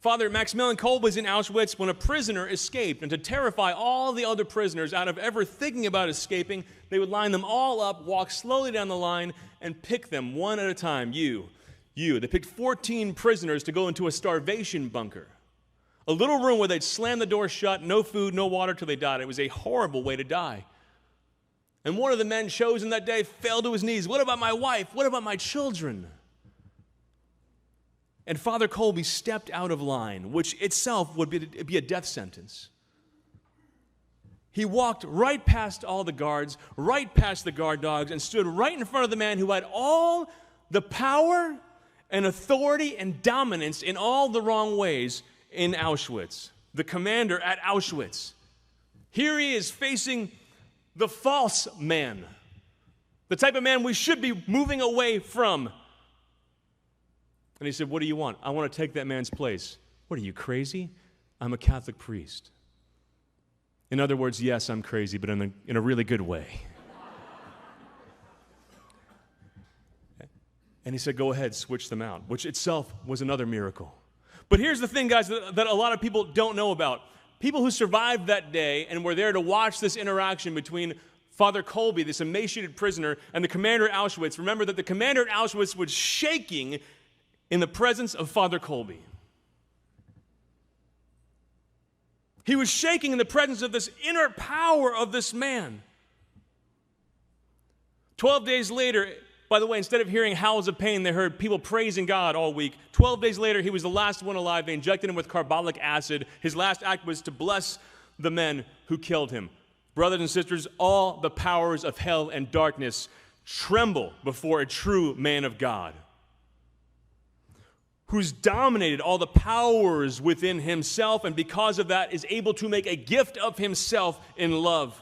Father Maximilian Kolbe was in Auschwitz when a prisoner escaped, and to terrify all the other prisoners out of ever thinking about escaping, they would line them all up, walk slowly down the line, and pick them one at a time. You. They picked 14 prisoners to go into a starvation bunker. A little room where they'd slam the door shut, no food, no water till they died. It was a horrible way to die. And one of the men chosen that day fell to his knees. What about my wife? What about my children? And Father Kolbe stepped out of line, which itself would be a death sentence. He walked right past all the guards, right past the guard dogs, and stood right in front of the man who had all the power and authority and dominance in all the wrong ways in Auschwitz. The commander at Auschwitz. Here he is facing the false man, the type of man we should be moving away from. And he said, "What do you want?" "I want to take that man's place." "What are you, crazy?" "I'm a Catholic priest." In other words, yes, I'm crazy, but in a really good way. And he said, "Go ahead, switch them out," which itself was another miracle. But here's the thing, guys, that a lot of people don't know about. People who survived that day and were there to watch this interaction between Father Kolbe, this emaciated prisoner, and the commander at Auschwitz, remember that the commander at Auschwitz was shaking in the presence of Father Kolbe. He was shaking in the presence of this inner power of this man. 12 days later, by the way, instead of hearing howls of pain, they heard people praising God all week. 12 days later, he was the last one alive. They injected him with carbolic acid. His last act was to bless the men who killed him. Brothers and sisters, all the powers of hell and darkness tremble before a true man of God, who's dominated all the powers within himself, and because of that is able to make a gift of himself in love.